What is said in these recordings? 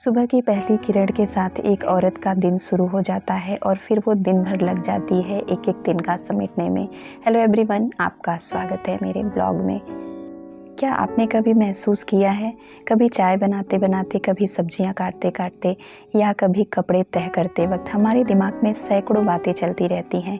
सुबह की पहली किरण के साथ एक औरत का दिन शुरू हो जाता है और फिर वो दिन भर लग जाती है एक एक दिन का समेटने में। हेलो एवरीवन, आपका स्वागत है मेरे ब्लॉग में। क्या आपने कभी महसूस किया है, कभी चाय बनाते बनाते, कभी सब्जियां काटते काटते या कभी कपड़े तह करते वक्त हमारे दिमाग में सैकड़ों बातें चलती रहती हैं।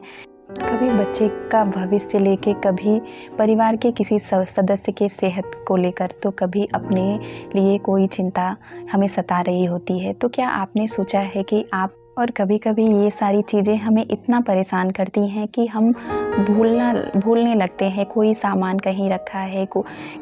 कभी बच्चे का भविष्य लेके, कभी परिवार के किसी सदस्य के सेहत को लेकर, तो कभी अपने लिए कोई चिंता हमें सता रही होती है। तो क्या आपने सोचा है कि आप और कभी-कभी ये सारी चीज़ें हमें इतना परेशान करती हैं कि हम भूलने लगते हैं। कोई सामान कहीं रखा है,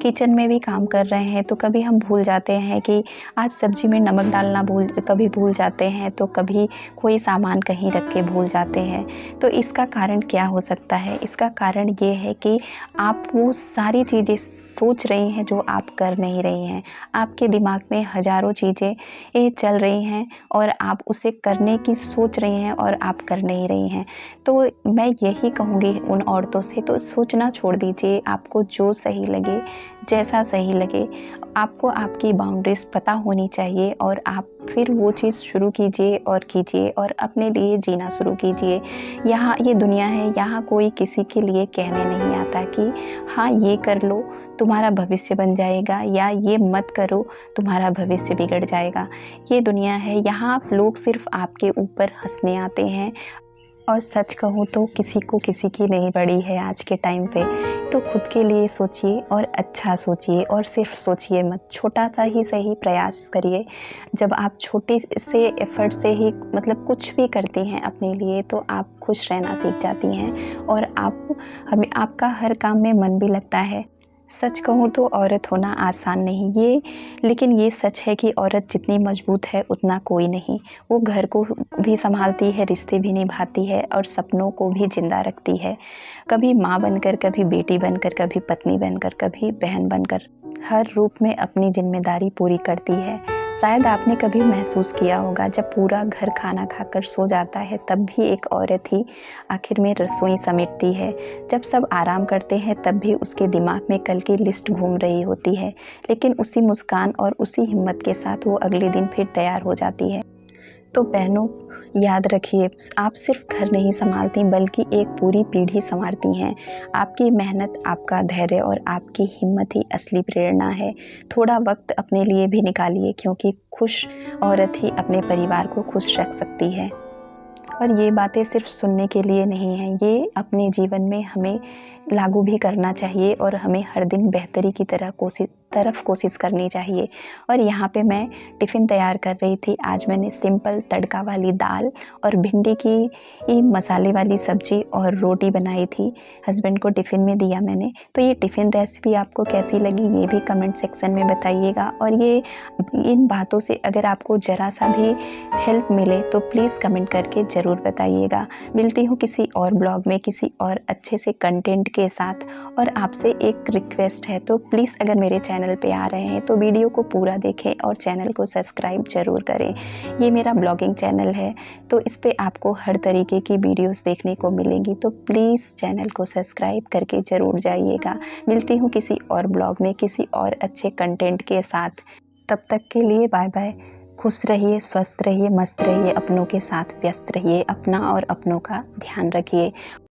किचन में भी काम कर रहे हैं तो कभी हम भूल जाते हैं कि आज सब्जी में नमक डालना कभी भूल जाते हैं, तो कभी कोई सामान कहीं रख के भूल जाते हैं। तो इसका कारण क्या हो सकता है? इसका कारण ये है कि आप वो सारी चीज़ें सोच रही हैं जो आप कर नहीं रही हैं। आपके दिमाग में हज़ारों चीज़ें चल रही हैं और आप उसे करने की सोच रही हैं और आप कर नहीं रही हैं। तो मैं यही कहूँगी उन औरतों से, तो सोचना छोड़ दीजिए। आपको जो सही लगे, जैसा सही लगे, आपको आपकी बाउंड्रीज़ पता होनी चाहिए और आप फिर वो चीज़ शुरू कीजिए और अपने लिए जीना शुरू कीजिए। यहाँ ये दुनिया है, यहाँ कोई किसी के लिए कहने नहीं आता कि हाँ ये कर लो तुम्हारा भविष्य बन जाएगा, या ये मत करो तुम्हारा भविष्य बिगड़ जाएगा। ये दुनिया है, यहाँ लोग सिर्फ आपके ऊपर हंसने आते हैं। और सच कहूँ तो किसी को किसी की नहीं पड़ी है आज के टाइम पे। तो खुद के लिए सोचिए और अच्छा सोचिए, और सिर्फ सोचिए मत, छोटा सा ही सही प्रयास करिए। जब आप छोटे से एफर्ट से ही मतलब कुछ भी करती हैं अपने लिए, तो आप खुश रहना सीख जाती हैं और आपका हर काम में मन भी लगता है। सच कहूँ तो औरत होना आसान नहीं, लेकिन ये सच है कि औरत जितनी मजबूत है उतना कोई नहीं। वो घर को भी संभालती है, रिश्ते भी निभाती है और सपनों को भी जिंदा रखती है। कभी माँ बनकर, कभी बेटी बनकर, कभी पत्नी बनकर, कभी बहन बनकर, हर रूप में अपनी जिम्मेदारी पूरी करती है। शायद आपने कभी महसूस किया होगा, जब पूरा घर खाना खाकर सो जाता है तब भी एक औरत ही आखिर में रसोई समेटती है। जब सब आराम करते हैं तब भी उसके दिमाग में कल की लिस्ट घूम रही होती है, लेकिन उसी मुस्कान और उसी हिम्मत के साथ वो अगले दिन फिर तैयार हो जाती है। तो बहनों, याद रखिए, आप सिर्फ घर नहीं संभालती बल्कि एक पूरी पीढ़ी संवारती हैं। आपकी मेहनत, आपका धैर्य और आपकी हिम्मत ही असली प्रेरणा है। थोड़ा वक्त अपने लिए भी निकालिए, क्योंकि खुश औरत ही अपने परिवार को खुश रख सकती है। और ये बातें सिर्फ सुनने के लिए नहीं हैं, ये अपने जीवन में हमें लागू भी करना चाहिए और हमें हर दिन बेहतरी की तरफ कोशिश करनी चाहिए। और यहाँ पे मैं टिफ़िन तैयार कर रही थी। आज मैंने सिंपल तड़का वाली दाल और भिंडी की मसाले वाली सब्जी और रोटी बनाई थी। हस्बैंड को टिफ़िन में दिया मैंने। तो ये टिफ़िन रेसिपी आपको कैसी लगी ये भी कमेंट सेक्शन में बताइएगा। और इन बातों से अगर आपको ज़रा सा भी हेल्प मिले तो प्लीज़ कमेंट करके ज़रूर बताइएगा। मिलती हूँ किसी और ब्लॉग में किसी और अच्छे से कंटेंट के साथ। और आपसे एक रिक्वेस्ट है, तो प्लीज़ अगर मेरे चैनल पे आ रहे हैं तो वीडियो को पूरा देखें और चैनल को सब्सक्राइब ज़रूर करें। ये मेरा ब्लॉगिंग चैनल है, तो इस पे आपको हर तरीके की वीडियोस देखने को मिलेंगी, तो प्लीज़ चैनल को सब्सक्राइब करके ज़रूर जाइएगा। मिलती हूँ किसी और ब्लॉग में किसी और अच्छे कंटेंट के साथ। तब तक के लिए बाय बाय। खुश रहिए, स्वस्थ रहिए, मस्त रहिए, अपनों के साथ व्यस्त रहिए, अपना और अपनों का ध्यान रखिए।